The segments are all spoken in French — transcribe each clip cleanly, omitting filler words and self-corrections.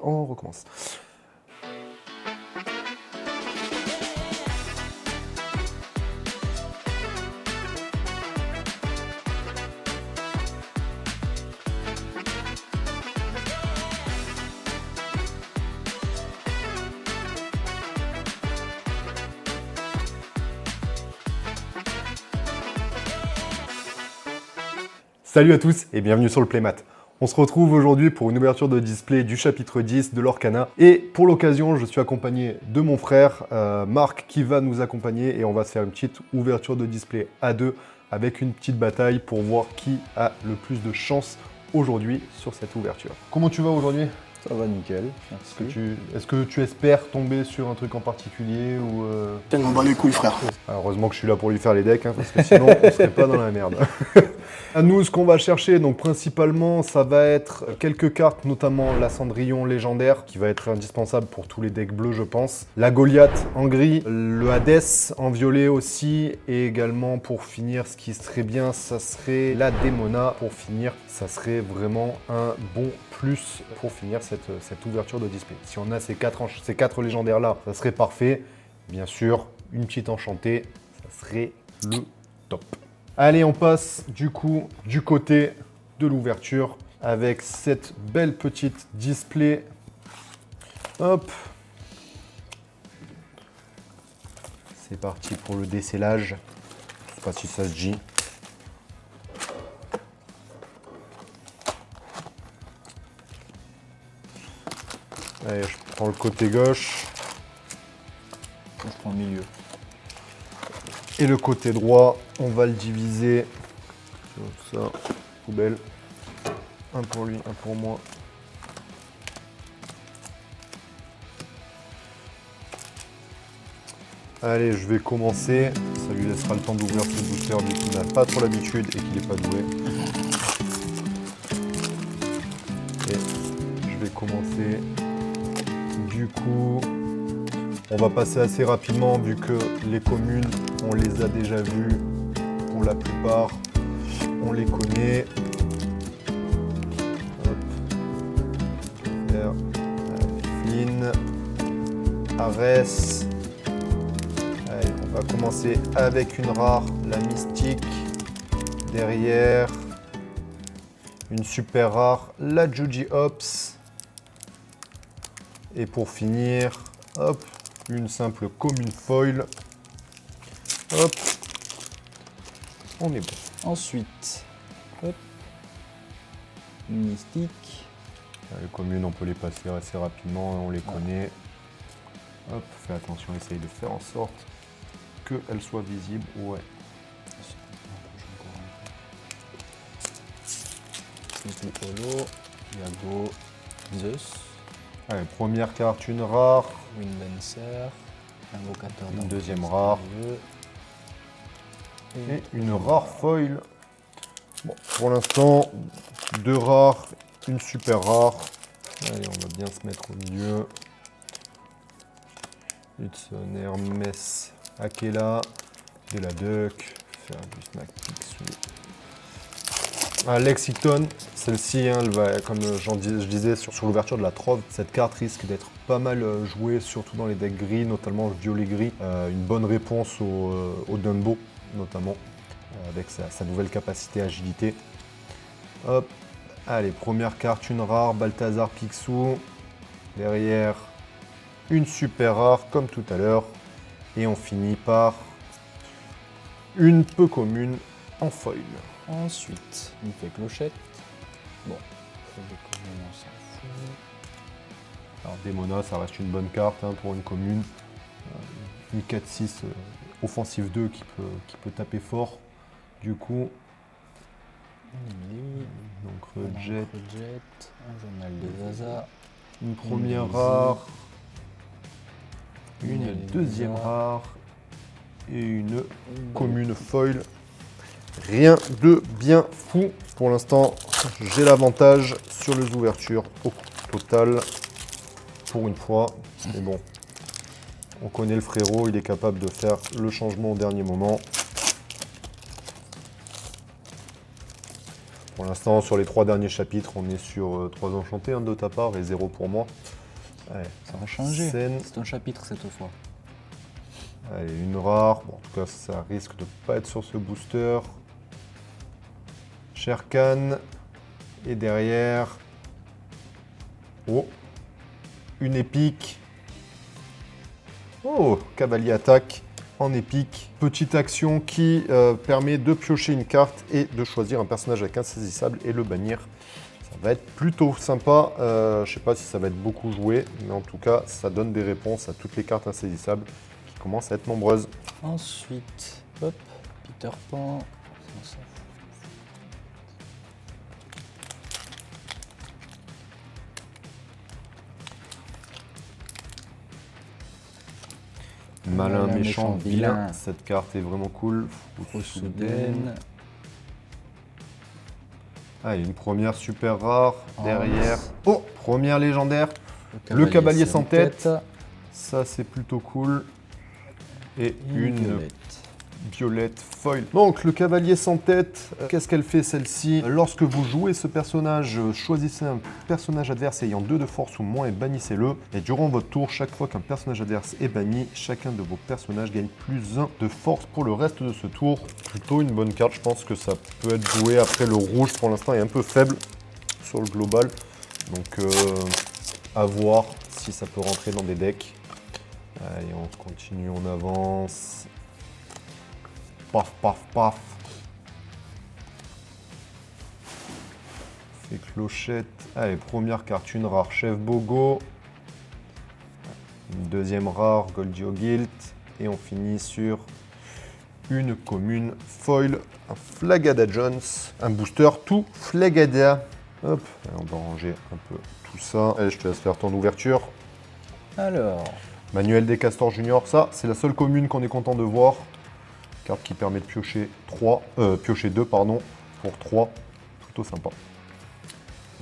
On recommence. Salut à tous et bienvenue sur le Playmat. On se retrouve aujourd'hui pour une ouverture de display du chapitre 10 de l'Orcana. Et pour l'occasion, je suis accompagné de mon frère Marc qui va nous accompagner et on va se faire une petite ouverture de display à deux avec une petite bataille pour voir qui a le plus de chance aujourd'hui sur cette ouverture. Comment tu vas aujourd'hui ? Ça va nickel, merci. Est-ce que tu espères tomber sur un truc en particulier ou Tellement bas les couilles, frère. Heureusement que je suis là pour lui faire les decks, parce que sinon on serait pas dans la merde. À nous, ce qu'on va chercher, donc principalement, ça va être quelques cartes, notamment la Cendrillon légendaire, qui va être indispensable pour tous les decks bleus, je pense. La Goliath en gris, le Hades en violet aussi, et également pour finir, ce qui serait bien, ça serait la Démona. Pour finir, ça serait vraiment un bon plus pour finir cette ouverture de display. Si on a ces quatre légendaires-là, ça serait parfait. Bien sûr, une petite enchantée, ça serait le top. Allez, on passe du coup du côté de l'ouverture avec cette belle petite display. Hop. C'est parti pour le décellage. Je sais pas si ça se dit. Allez, je prends le côté gauche. Je prends le milieu. Et le côté droit, on va le diviser. Tout ça, poubelle. Un pour lui, un pour moi. Allez, je vais commencer. Ça lui laissera le temps d'ouvrir ce booster vu qu'il n'a pas trop l'habitude et qu'il n'est pas doué. Et je vais commencer. Du coup, on va passer assez rapidement vu que les communes, on les a déjà vues pour la plupart. On les connaît. Hop. Flynn. Ares. Allez, on va commencer avec une rare, la Mystique. Derrière, une super rare, la Juji Ops. Et pour finir, hop, une simple commune foil. Hop, on est bon. Ensuite, hop, mystique. Les communes, on peut les passer assez rapidement, on les connaît. Hop, fais attention, essaye de faire en sorte qu'elles soient visibles. Ouais. Petit holo, Yago, Zeus, Allez, première carte, une rare. Winddancer, invocateur Une d'Enfer deuxième rare. mystérieux, Et une rare foil. Bon, pour l'instant, deux rares, une super rare. Allez, on va bien se mettre au milieu. Hudson, Hermès, Akela, de la Duck, faire du Snack Pixou. Lexington, celle-ci, elle va, comme je disais sur l'ouverture de la Trove, cette carte risque d'être pas mal jouée, surtout dans les decks gris, notamment le violet-gris. Une bonne réponse au Dumbo, notamment, avec sa nouvelle capacité agilité. Hop, allez, première carte, une rare, Balthazar Picsou. Derrière, une super rare, comme tout à l'heure. Et on finit par une peu commune en foil. Ensuite, il fait clochette. Bon, ça déconne, on s'en fout. Alors Démona, ça reste une bonne carte pour une commune. Une 4-6 offensive 2 qui peut taper fort. Du coup, donc Jet, un journal des Zaza, une première Easy. rare, une Une deuxième Elisa. rare et une commune foil. Rien de bien fou. Pour l'instant, j'ai l'avantage sur les ouvertures au total. Pour une fois. Mais bon, on connaît le frérot, il est capable de faire le changement au dernier moment. Pour l'instant, sur les 3 derniers chapitres, on est sur 3 enchantés de ta part et 0 pour moi. Allez, ça va changer. Scène. C'est un chapitre cette fois. Allez, une rare. Bon, en tout cas, ça risque de pas être sur ce booster. Sherkan. Et derrière... Oh, une épique. Oh, cavalier attaque en épique. Petite action qui permet de piocher une carte et de choisir un personnage avec insaisissable et le bannir. Ça va être plutôt sympa. Je sais pas si ça va être beaucoup joué, mais en tout cas, ça donne des réponses à toutes les cartes insaisissables qui commencent à être nombreuses. Ensuite, hop, Peter Pan. Ça. Malin, Malin, méchant, méchant, vilain. vilain. Cette carte est vraiment cool. Soudaine. Ah, une première super rare Oh. derrière. Oh, première légendaire. Le cavalier sans tête. Ça, c'est plutôt cool. Et une violette foil. Donc, le cavalier sans tête, qu'est-ce qu'elle fait celle-ci? Lorsque vous jouez ce personnage, choisissez un personnage adverse ayant 2 de force ou moins et bannissez-le. Et durant votre tour, chaque fois qu'un personnage adverse est banni, chacun de vos personnages gagne plus 1 de force pour le reste de ce tour. Plutôt une bonne carte, je pense que ça peut être joué. Après, le rouge, pour l'instant, est un peu faible sur le global. Donc, à voir si ça peut rentrer dans des decks. Allez, on continue, on avance. Paf, paf, paf. Fait clochette. Allez, première carte, une rare, Chef Bogo. Une deuxième rare, Goldio Guilt. Et on finit sur une commune foil, un Flagada Jones, un booster tout Flagada. Hop, allez, on va ranger un peu tout ça. Allez, je te laisse faire ton ouverture. Alors, Manuel des Castors Junior, ça, c'est la seule commune qu'on est content de voir. Carte qui permet de piocher 2 pardon, pour 3. Plutôt sympa.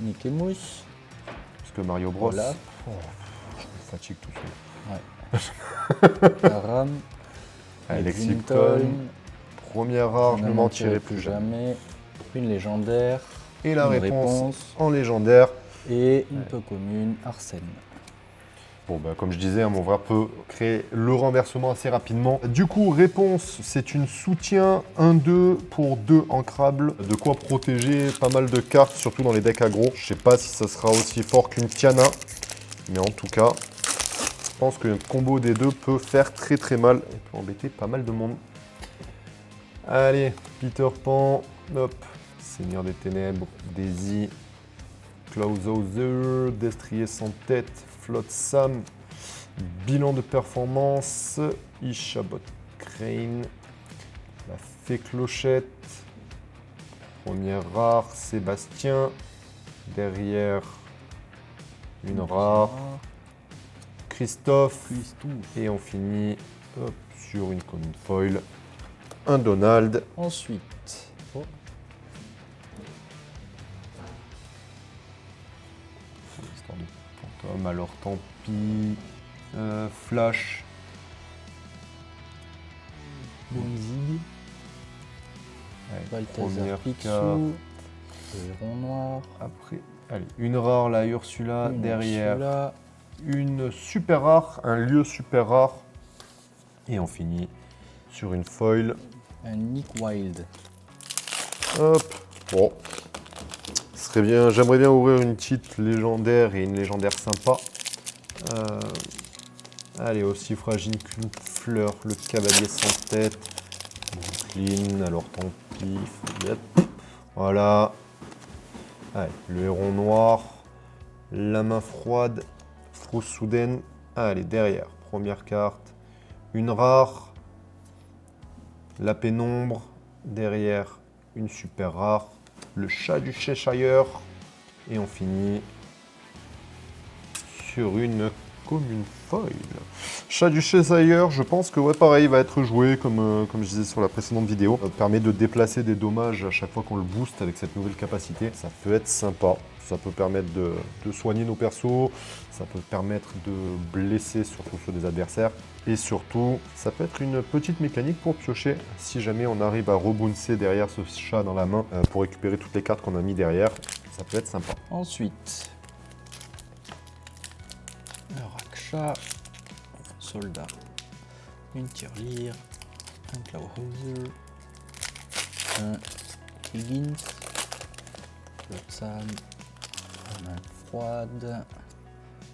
Mickey Mouse. Parce que Mario Bros. Voilà. Oh, je me fatigue tout seul. Ouais. Aram. Allez, Lexington. Lexington. Première rare, je ne mentirai plus jamais. Une légendaire. Et la Une réponse en légendaire. Et une peu commune, Arsène. Bon, bah, comme je disais, mon frère peut créer le renversement assez rapidement. Du coup, réponse, c'est une soutien 1-2 pour 2 ancrables. De quoi protéger pas mal de cartes, surtout dans les decks aggro. Je sais pas si ça sera aussi fort qu'une Tiana, mais en tout cas, je pense qu'un combo des deux peut faire très très mal et peut embêter pas mal de monde. Allez, Peter Pan, hop, Seigneur des Ténèbres, Daisy, Clawhauser, Destrier sans tête, Flotsam, bilan de performance, Ishabot Crane, la Fée Clochette, première rare, Sébastien, derrière une rare, Christophe, et on finit hop, sur une commune foil, un Donald. Ensuite, Histoire de fantôme, alors tant pis. Flash. Bonzig, Allez, Balthazar première Picsou, carte. Héron Noir, Après, allez, une rare, la Ursula. une Derrière, Ursula, une super rare, un lieu super rare. Et on finit sur une foil. un Nick Wild. Hop. Bon. Ce serait bien. J'aimerais bien ouvrir une petite légendaire et une légendaire sympa. Allez, aussi fragile qu'une fleur, le cavalier sans tête. Brooklyn, alors tant pis. Yep. Voilà. Allez, le héron noir. La main froide. Frousse soudaine. Allez, derrière. Première carte. Une rare. La pénombre. Derrière, une super rare. Le chat du Cheshire. Et on finit sur une commune foil. Chat du Cheshire, je pense que ouais, pareil, il va être joué comme je disais sur la précédente vidéo. Ça permet de déplacer des dommages à chaque fois qu'on le booste avec cette nouvelle capacité. Ça peut être sympa. Ça peut permettre de soigner nos persos, ça peut permettre de blesser surtout ceux des adversaires. Et surtout, ça peut être une petite mécanique pour piocher si jamais on arrive à rebouncer derrière ce chat dans la main pour récupérer toutes les cartes qu'on a mis derrière. Ça peut être sympa. Ensuite, le Raksha, soldat, une tirelire, un Clawhauser, un Higgins, Flotsam, un main froide,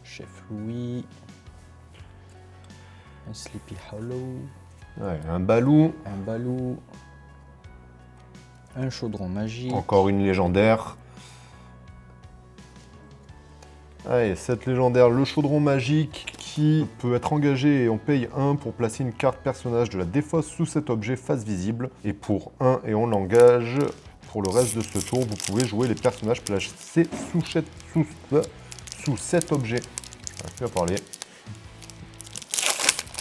Chef Louis, un Sleepy Hollow, Ouais, un Balou, un Balou, un Chaudron magique, encore une légendaire. Allez, cette légendaire, le chaudron magique qui peut être engagé et on paye 1 pour placer une carte personnage de la défausse sous cet objet face visible. Et pour 1 et on l'engage, pour le reste de ce tour, vous pouvez jouer les personnages placés sous cet objet. J'arrive plus à parler.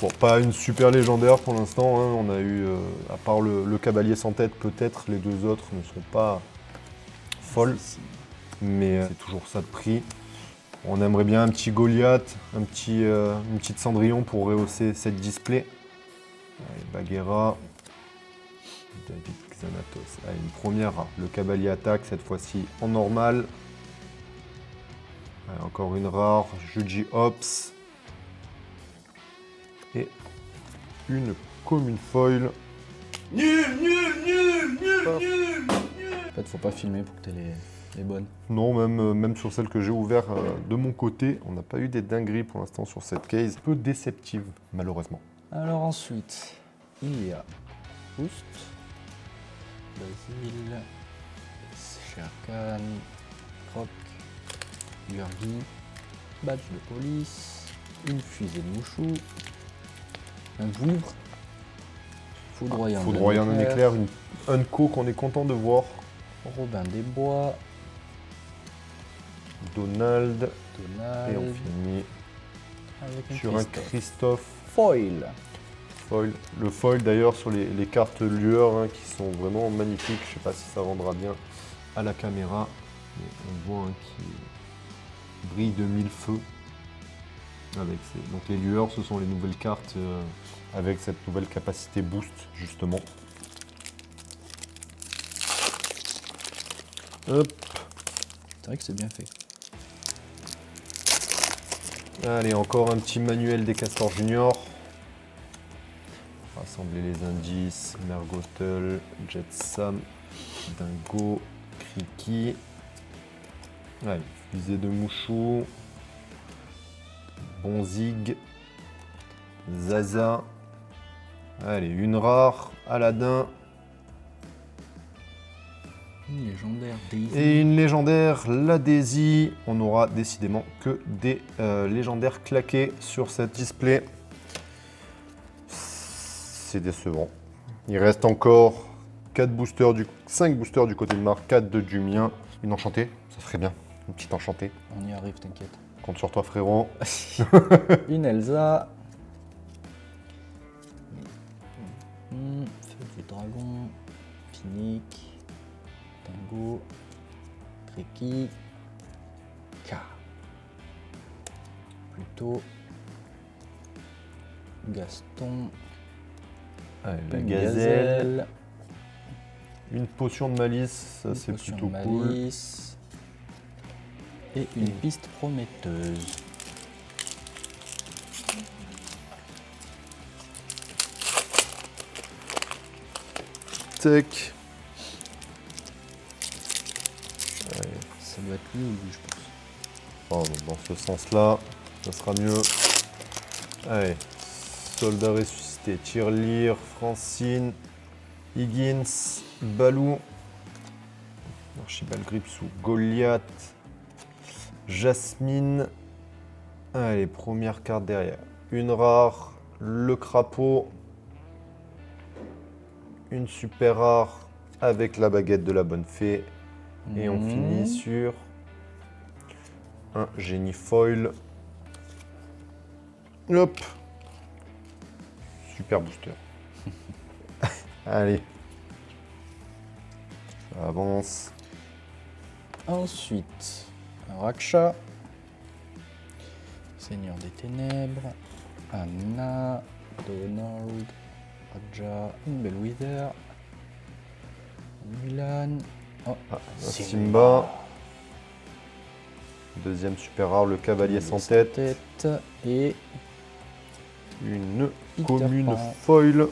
Bon, pas une super légendaire pour l'instant, hein. On a eu, à part le cavalier sans tête, peut-être, les deux autres ne sont pas folles. Mais c'est toujours ça de prix. On aimerait bien un petit Goliath, une petite Cendrillon pour rehausser cette display. Allez, Bagheera, David Xanatos. Allez, une première rare. Le cavalier attaque, cette fois-ci en normal. Allez, encore une rare, Juji Ops. Et une commune foil. En fait, faut pas filmer pour que tu aies les bonnes. Non, même sur celle que j'ai ouverte de mon côté, on n'a pas eu des dingueries pour l'instant sur cette case. Un peu déceptive, malheureusement. Alors ensuite, il y a Boost, Basil, Sherkan, Croc, Gurgi, Badge de police, une fusée de mouchou, un vouivre, foudroyant Un éclair, une Unco qu'on est content de voir. Robin des Bois, Donald. Et on finit avec sur un Christophe Foil. foil. Le foil d'ailleurs sur les cartes lueur hein, qui sont vraiment magnifiques. Je sais pas si ça rendra bien à la caméra. Mais on voit qui brille de mille feux. Donc les lueurs, ce sont les nouvelles cartes avec cette nouvelle capacité boost justement. Hop. C'est vrai que c'est bien fait. Allez, encore un petit manuel des Castors Junior. Rassembler les indices, Mergotel, Jetsam, Dingo, Kriki. Allez, fusée de Mouchou, Bonzig, Zaza. Allez, une rare, Aladdin. Une légendaire Daisy. Et une légendaire, la Daisy. On n'aura décidément que des légendaires claqués sur cette display. C'est décevant. Il reste encore 5 boosters du côté de Marc, 4 du mien. Une enchantée, ça serait bien. Une petite enchantée. On y arrive, t'inquiète. Compte sur toi, frérot. Une Elsa. Feu du dragon. Pinique. Tango, Kriki, K. Plutôt Gaston, Allez, la une gazelle. Une potion de malice, ça c'est plutôt cool. Malice, et une piste prometteuse. Tac. Ça doit être lui ou lui, je pense. Oh, dans ce sens-là, ça sera mieux. Allez, soldat ressuscité, Tirelire, Francine, Higgins, Balou, Archibald Gripsou, Goliath, Jasmine. Allez, première carte derrière. Une rare, le crapaud, une super rare avec la baguette de la bonne fée. Et on finit sur un génie foil. Hop. Super booster. Allez. Ça avance. Ensuite, un Raksha, Seigneur des Ténèbres, Anna, Donald, Raja, une Bellwether, Mulan, oh, Un Simba. Deuxième super rare, le cavalier sans tête. Et Une Peter commune Pan. foil.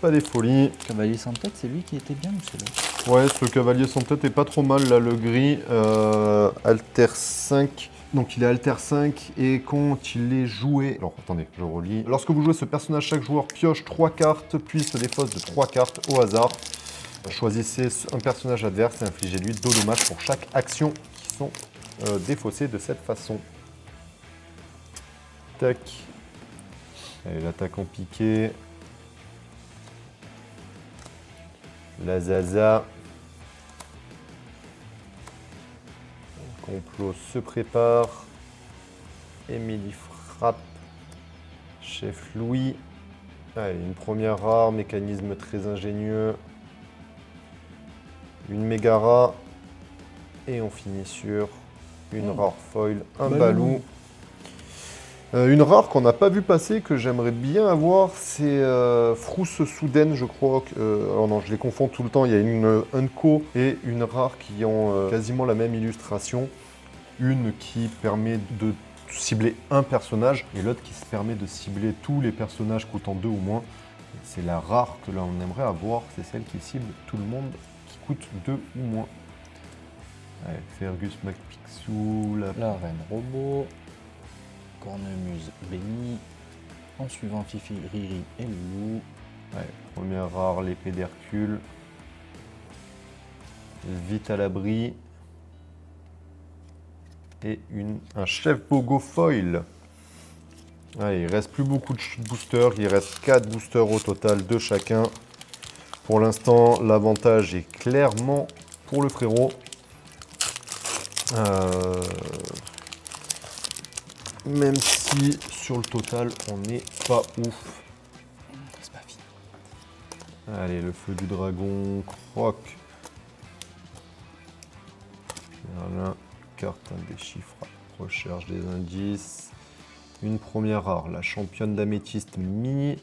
Pas des folies. Cavalier sans tête, c'est lui qui était bien ou c'est l'autre? Ouais, ce cavalier sans tête est pas trop mal, là, le gris. Alter 5. Donc il est Alter 5 et quand il est joué... Alors attendez, je relis. Lorsque vous jouez ce personnage, chaque joueur pioche 3 cartes, puis se défausse de 3 cartes au hasard. Choisissez un personnage adverse et infligez-lui 2 dommages pour chaque action qui sont défaussées de cette façon. Tac. Allez, l'attaque en piqué. La Zaza. Le complot se prépare. Émilie frappe. Chef Louis. Allez, une première rare, mécanisme très ingénieux. Une Mégara. Et on finit sur une rare foil, un Balou. Une rare qu'on n'a pas vu passer, que j'aimerais bien avoir, c'est Frousse Soudaine, je crois. Alors non, je les confonds tout le temps. Il y a une Unco et une rare qui ont quasiment la même illustration. Une qui permet de cibler un personnage et l'autre qui se permet de cibler tous les personnages coûtant 2 ou moins. C'est la rare que là on aimerait avoir, c'est celle qui cible tout le monde qui coûte 2 ou moins. Allez, Fergus McPixou, La Reine Robot, Cornemuse Béni, en suivant Fifi, Riri et Loulou. Ouais, première rare, l'épée d'Hercule. Vite à l'abri. Et un chef Bogo foil. Allez, il reste plus beaucoup de boosters. Il reste 4 boosters au total de chacun. Pour l'instant, l'avantage est clairement pour le frérot. Même si sur le total, on n'est pas ouf. C'est pas fini. Allez, le feu du dragon, croc. Voilà, carte indéchiffrable, recherche des indices. Une première rare, la championne d'améthyste mini.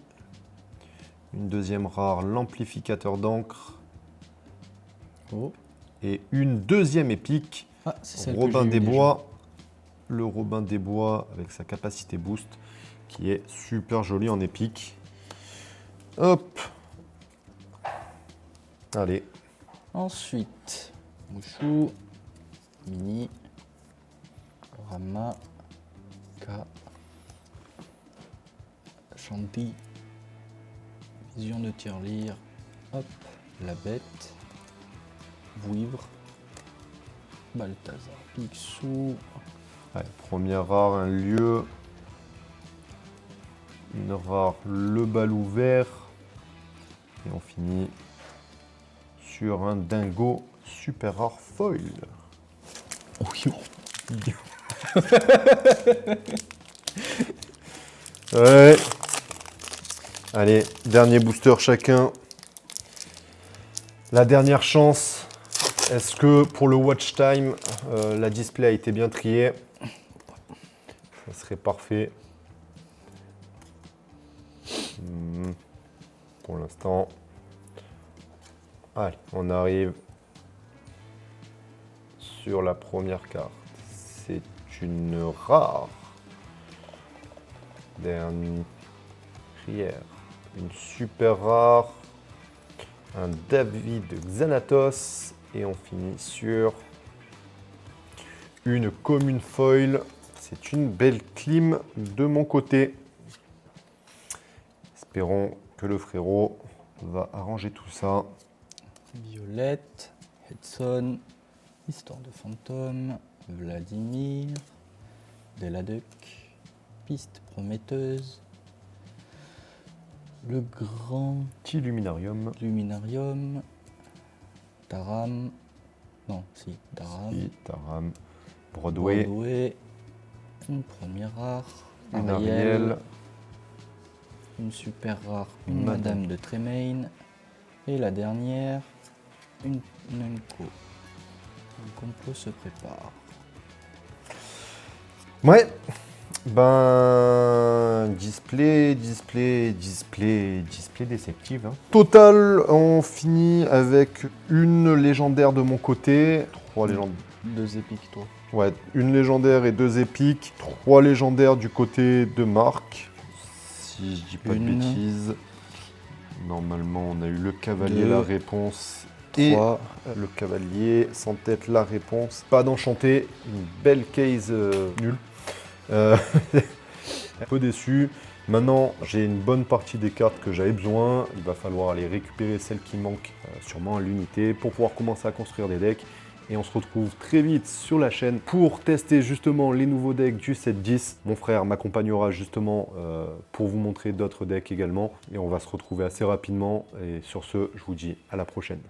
Une deuxième rare, l'amplificateur d'encre. Oh. Et une deuxième épique, Ah, c'est celle Robin que j'ai des eue déjà. Bois. Le Robin des Bois avec sa capacité boost, qui est super joli en épique. Hop. Allez. Ensuite, Mouchou, Mini, Rama, K, Shanti, Vision de tirelire, hop, la bête, Vouivre, Balthazar, Picsou, Ouais, première rare, un lieu. Une rare, le balou vert. Et on finit sur un dingo super rare foil. oh yo. Ouais. Allez, dernier booster chacun. La dernière chance. Est-ce que pour le watch time, la display a été bien triée? Ça serait parfait. Pour l'instant. Allez, on arrive sur la première carte. C'est une rare. Dernière. Une super rare. Un David Xanatos. Et on finit sur une commune foil. C'est une belle clim de mon côté. Espérons que le frérot va arranger tout ça. Violette, Hedson, Histoire de fantôme, Vladimir, Deladuc, Piste prometteuse, le grand Petit luminarium. luminarium, Taram, non, si, Taram, Et Taram. Broadway. Broadway, une première rare, Une Ariel, Ariel. une super rare, une Madame. Madame de Tremaine, et la dernière, une Unco. Le complot se prépare. Ouais. Ben, display déceptive. Hein. Total, on finit avec une légendaire de mon côté, 3 légendaires. 2 épiques, toi. Ouais, une légendaire et 2 épiques, 3 légendaires du côté de Marc. Si je dis pas de bêtises. Normalement, on a eu le cavalier, 2, la réponse. Et 3. le cavalier, sans tête, la réponse. Pas d'enchanté, une belle case nulle. Un peu déçu. Maintenant, j'ai une bonne partie des cartes que j'avais besoin. Il va falloir aller récupérer celles qui manquent sûrement à l'unité pour pouvoir commencer à construire des decks. Et on se retrouve très vite sur la chaîne pour tester justement les nouveaux decks du set 10. Mon frère m'accompagnera justement pour vous montrer d'autres decks également. Et on va se retrouver assez rapidement. Et sur ce, je vous dis à la prochaine.